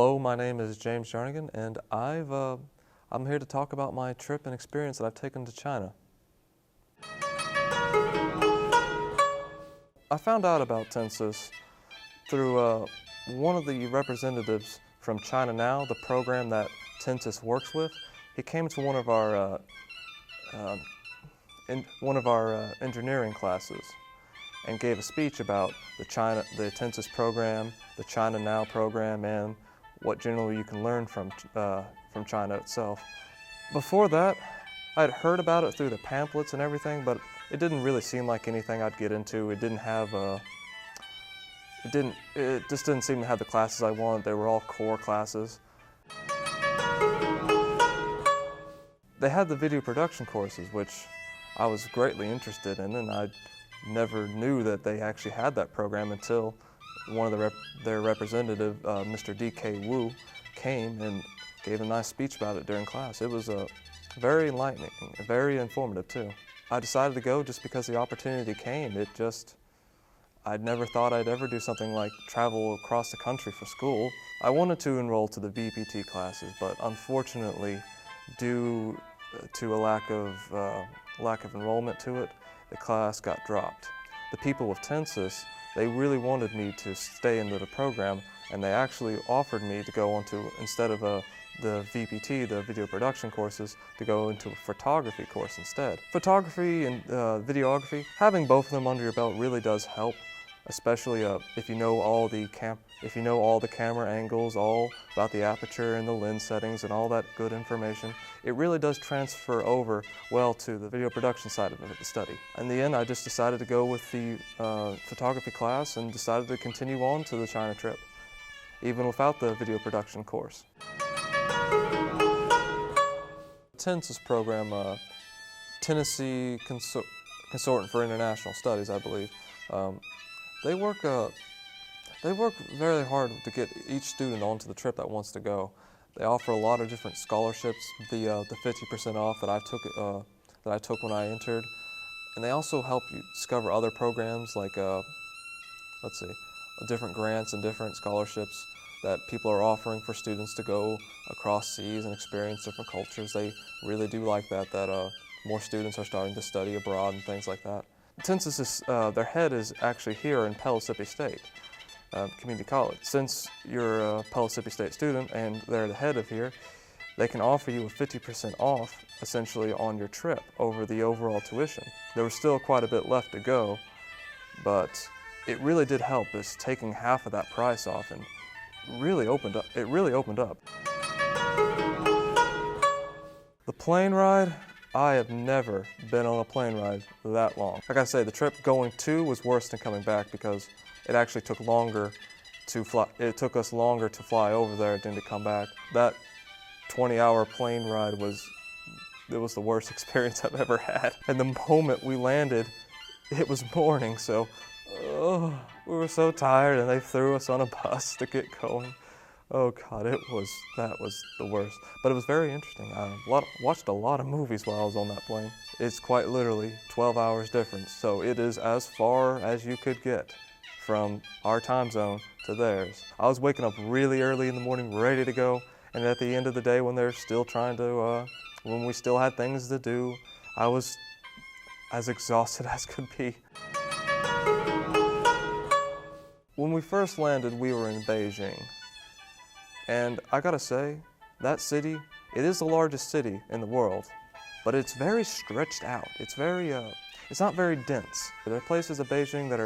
Hello, my name is James Jarnigan, and I'm here to talk about my trip and experience that I've taken to China. I found out about Tensis through one of the representatives from China Now, the program that Tensis works with. He came to one of our engineering classes and gave a speech about the Tensis program, the China Now program, and what generally you can learn from China itself. Before that, I had heard about it through the pamphlets and everything, but it didn't really seem like anything I'd get into. It just didn't seem to have the classes I wanted. They were all core classes. They had the video production courses, which I was greatly interested in, and I never knew that they actually had that program until one of their representative, Mr. D.K. Wu, came and gave a nice speech about it during class. It was very enlightening, very informative too. I decided to go just because the opportunity came. I'd never thought I'd ever do something like travel across the country for school. I wanted to enroll to the VPT classes, but unfortunately, due to a lack of enrollment to it, the class got dropped. The people with Tensis, they really wanted me to stay into the program, and they actually offered me to go onto, instead of the VPT, the video production courses, to go into a photography course instead. Photography and videography, having both of them under your belt really does help, especially if you know all the camera angles, all about the aperture and the lens settings and all that good information. It really does transfer over well to the video production side of the study. In the end, I just decided to go with the photography class and decided to continue on to the China trip, even without the video production course. Tensis program, Tennessee Consortium for International Studies, I believe. They work very hard to get each student onto the trip that wants to go. They offer a lot of different scholarships, the 50% off that I took when I entered, and they also help you discover other programs like different grants and different scholarships that people are offering for students to go across seas and experience different cultures. They really do like that more students are starting to study abroad and things like that. Tensis their head is actually here in Pellissippi State Community College. Since you're a Pellissippi State student and they're the head of here, they can offer you a 50% off essentially on your trip over the overall tuition. There was still quite a bit left to go, but it really did help, just taking half of that price off, and it really opened up. The plane ride, I have never been on a plane ride that long. Like I say, the trip going to was worse than coming back because it actually took longer to fly. It took us longer to fly over there than to come back. That 20-hour plane ride was the worst experience I've ever had. And the moment we landed, it was morning, so we were so tired, and they threw us on a bus to get going. Oh God, that was the worst. But it was very interesting. I watched a lot of movies while I was on that plane. It's quite literally 12 hours difference, so it is as far as you could get from our time zone to theirs. I was waking up really early in the morning, ready to go, and at the end of the day, when they're still when we still had things to do, I was as exhausted as could be. When we first landed, we were in Beijing. And I gotta say, that city, it is the largest city in the world, but it's very stretched out. It's not very dense. There are places of Beijing that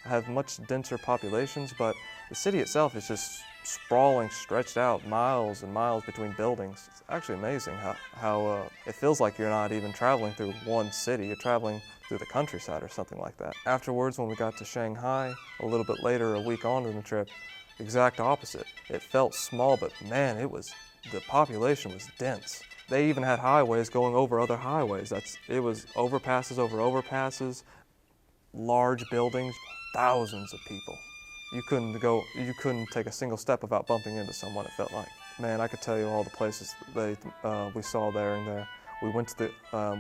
have much denser populations, but the city itself is just sprawling, stretched out, miles and miles between buildings. It's actually amazing how it feels like you're not even traveling through one city, you're traveling through the countryside or something like that. Afterwards, when we got to Shanghai, a little bit later, a week on in the trip, exact opposite. It felt small, but man, the population was dense. They even had highways going over other highways. It was overpasses over overpasses, large buildings, thousands of people. You couldn't take a single step without bumping into someone, it felt like. Man, I could tell you all the places we saw there and there.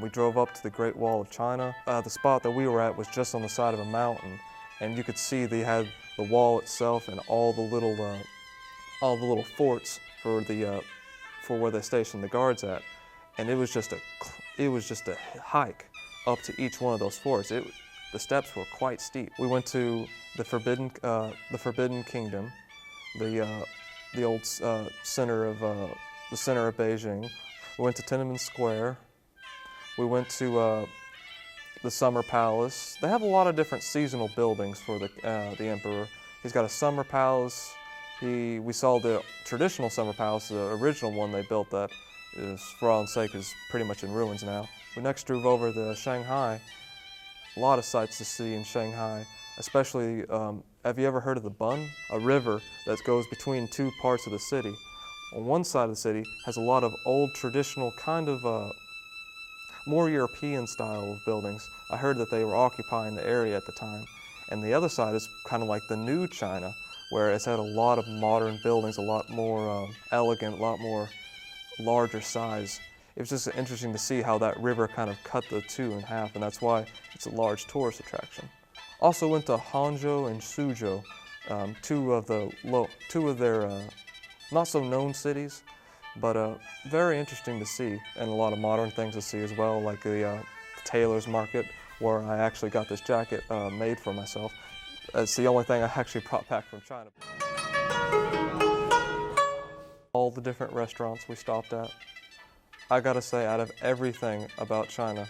We drove up to the Great Wall of China. The spot that we were at was just on the side of a mountain, and you could see they had the wall itself and all the little all the little forts for where they stationed the guards at, and it was just a hike up to each one of those forts. The steps were quite steep. We went to the Forbidden Kingdom, the old center of Beijing. We went to Tiananmen Square. We went to the Summer Palace. They have a lot of different seasonal buildings for the emperor. He's got a summer palace. We saw the traditional summer palace, the original one they built that is, for all sake, is pretty much in ruins now. We next drove over to Shanghai. A lot of sights to see in Shanghai, especially, have you ever heard of the Bund? A river that goes between two parts of the city. On one side of the city has a lot of old traditional kind of more European style of buildings. I heard that they were occupying the area at the time. And the other side is kind of like the new China, where it's had a lot of modern buildings, a lot more elegant, a lot more larger size. It was just interesting to see how that river kind of cut the two in half, and that's why it's a large tourist attraction. Also went to Hangzhou and Suzhou, two of their not so known cities, but very interesting to see, and a lot of modern things to see as well, like the tailor's market, where I actually got this jacket made for myself. It's the only thing I actually brought back from China. All the different restaurants we stopped at. I gotta say, out of everything about China,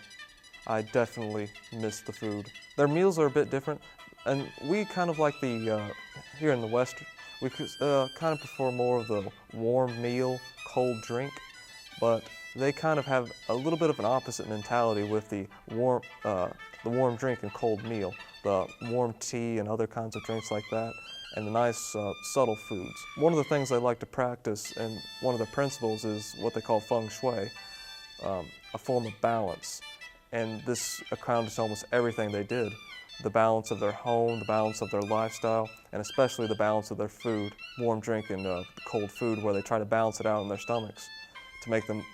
I definitely miss the food. Their meals are a bit different, and we kind of like here in the West, we kind of prefer more of the warm meal, cold drink, but they kind of have a little bit of an opposite mentality with the warm drink and cold meal, the warm tea and other kinds of drinks like that, and the nice subtle foods. One of the things they like to practice, and one of the principles, is what they call feng shui, a form of balance. And this accounted almost everything they did. The balance of their home, the balance of their lifestyle, and especially the balance of their food, warm drink and cold food, where they try to balance it out in their stomachs to make them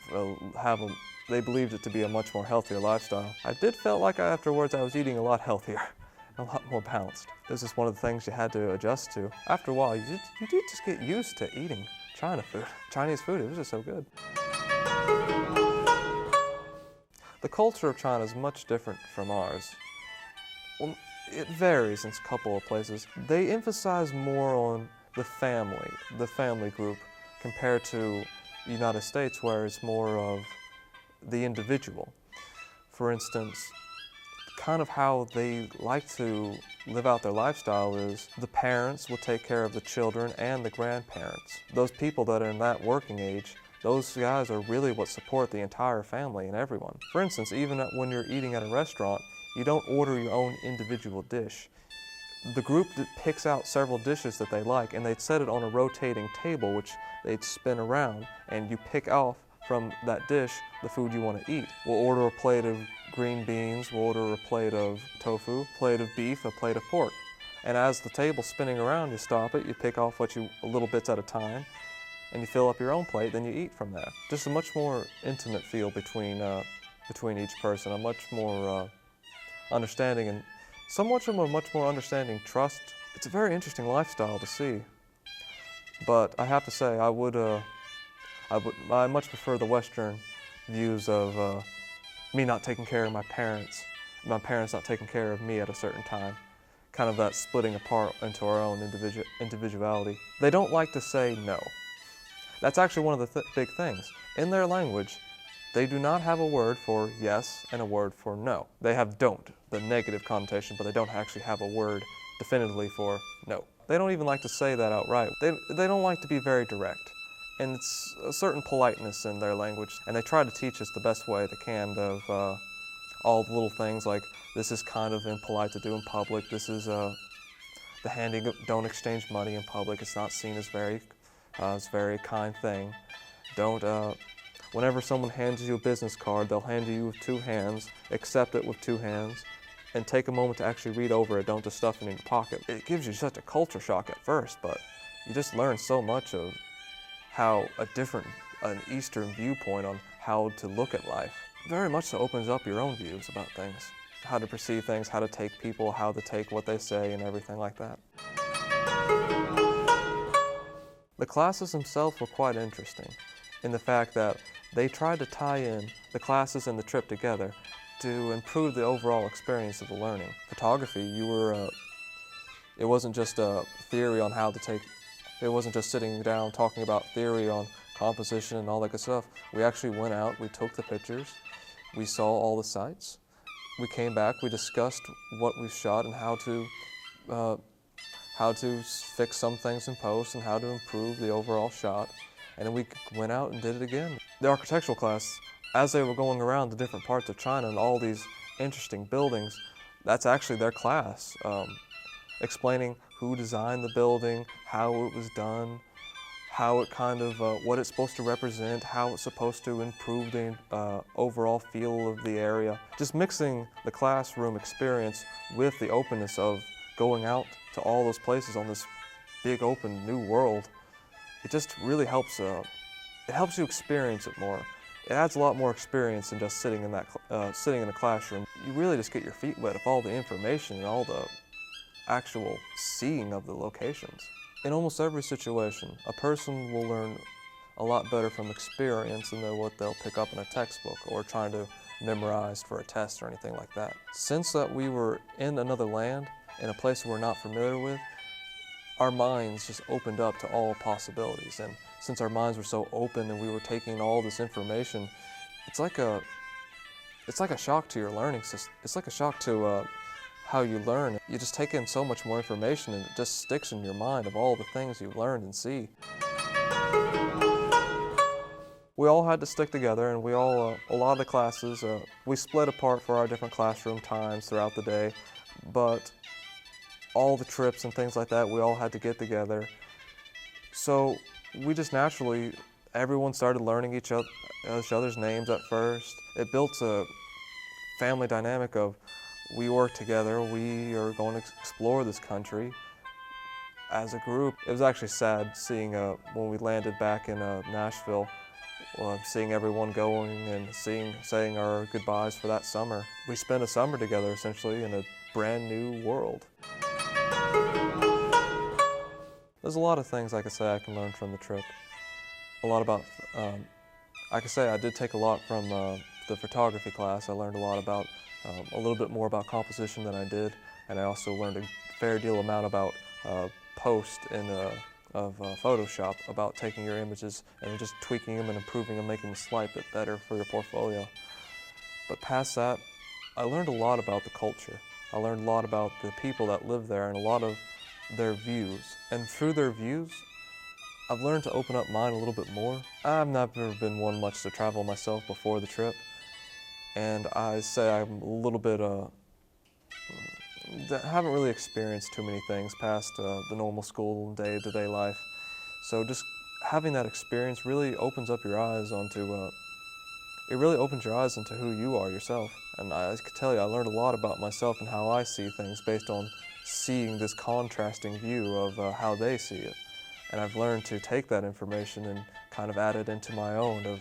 they believed it to be a much more healthier lifestyle. I did feel like afterwards I was eating a lot healthier, a lot more balanced. It was just one of the things you had to adjust to. After a while, you did just get used to eating Chinese food. It was just so good. The culture of China is much different from ours. Well, it varies in a couple of places. They emphasize more on the family group, compared to the United States, where it's more of the individual. For instance, kind of how they like to live out their lifestyle is the parents will take care of the children and the grandparents. Those people that are in that working age, those guys are really what support the entire family and everyone. For instance, even when you're eating at a restaurant, you don't order your own individual dish. The group picks out several dishes that they like, and they'd set it on a rotating table, which they'd spin around, and you pick off from that dish the food you want to eat. We'll order a plate of green beans, we'll order a plate of tofu, a plate of beef, a plate of pork. And as the table's spinning around, you stop it, you pick off little bits at a time, and you fill up your own plate, then you eat from there. Just a much more intimate feel between each person, a much more understanding, and so much of a much more understanding trust. It's a very interesting lifestyle to see. But I have to say, I much prefer the Western views of me not taking care of my parents not taking care of me at a certain time. Kind of that splitting apart into our own individuality. They don't like to say no. That's actually one of the big things. In their language, they do not have a word for yes and a word for no. They have don't, the negative connotation, but they don't actually have a word definitively for no. They don't even like to say that outright. They don't like to be very direct. And it's a certain politeness in their language, and they try to teach us the best way they can of all the little things like this is kind of impolite to do in public, this is don't exchange money in public, it's not seen as very kind thing. Whenever someone hands you a business card, they'll hand you with two hands, accept it with two hands, and take a moment to actually read over it, don't just stuff it in your pocket. It gives you such a culture shock at first, but you just learn so much of how an Eastern viewpoint on how to look at life. Very much so opens up your own views about things, how to perceive things, how to take people, how to take what they say, and everything like that. The classes themselves were quite interesting in the fact that they tried to tie in the classes and the trip together to improve the overall experience of the learning. Photography, it wasn't just a theory on how to take, it wasn't just sitting down talking about theory on composition and all that good stuff. We actually went out, we took the pictures, we saw all the sights, we came back, we discussed what we shot and how to fix some things in post and how to improve the overall shot. And then we went out and did it again. The architectural class, as they were going around the different parts of China and all these interesting buildings, that's actually their class, explaining who designed the building, how it was done, how it what it's supposed to represent, how it's supposed to improve the overall feel of the area. Just mixing the classroom experience with the openness of going out to all those places on this big open new world, it just really helps. It helps you experience it more. It adds a lot more experience than just sitting in a classroom. You really just get your feet wet of all the information and all the actual seeing of the locations. In almost every situation, a person will learn a lot better from experience than what they'll pick up in a textbook or trying to memorize for a test or anything like that. Since we were in another land, in a place we're not familiar with, our minds just opened up to all possibilities. And since our minds were so open and we were taking all this information, it's like a shock to your learning system. It's like a shock to how you learn. You just take in so much more information and it just sticks in your mind of all the things you've learned and see. We all had to stick together, and a lot of the classes, we split apart for our different classroom times throughout the day, but all the trips and things like that, we all had to get together. So we just naturally, everyone started learning each other's names at first. It built a family dynamic of we work together, we are going to explore this country as a group. It was actually sad seeing when we landed back in Nashville, seeing everyone going and saying our goodbyes for that summer. We spent a summer together essentially in a brand new world. There's a lot of things I could say I can learn from the trip. A lot about, I could say I did take a lot from the photography class. I learned a lot about, a little bit more about composition than I did, and I also learned a fair deal amount about post of Photoshop, about taking your images and just tweaking them and improving them, making them a slight bit better for your portfolio. But past that, I learned a lot about the culture. I learned a lot about the people that live there and a lot of their views. And through their views, I've learned to open up mine a little bit more. I've never been one much to travel myself before the trip, and I say I'm a little bit, haven't really experienced too many things past the normal school day-to-day life. So just having that experience really opens up your eyes it really opens your eyes into who you are yourself. And I can tell you, I learned a lot about myself and how I see things based on seeing this contrasting view of how they see it. And I've learned to take that information and kind of add it into my own of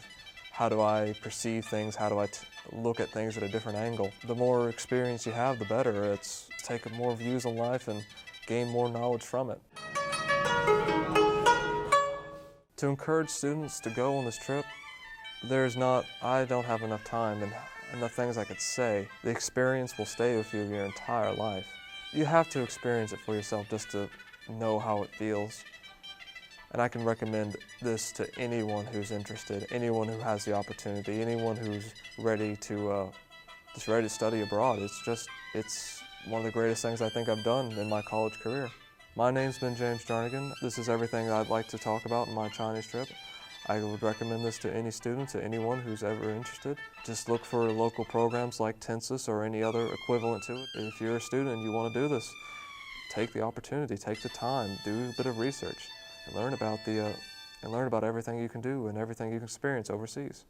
how do I perceive things, how do I look at things at a different angle. The more experience you have, the better. It's take more views on life and gain more knowledge from it. To encourage students to go on this trip, I don't have enough time and enough things I could say. The experience will stay with you your entire life. You have to experience it for yourself just to know how it feels. And I can recommend this to anyone who's interested, anyone who has the opportunity, anyone who's ready to study abroad. It's one of the greatest things I think I've done in my college career. My name's been James Jarnigan. This is everything I'd like to talk about in my Chinese trip. I would recommend this to any student, to anyone who's ever interested. Just look for local programs like Tensis or any other equivalent to it. If you're a student and you want to do this, take the opportunity, take the time, do a bit of research, and learn about everything you can do and everything you can experience overseas.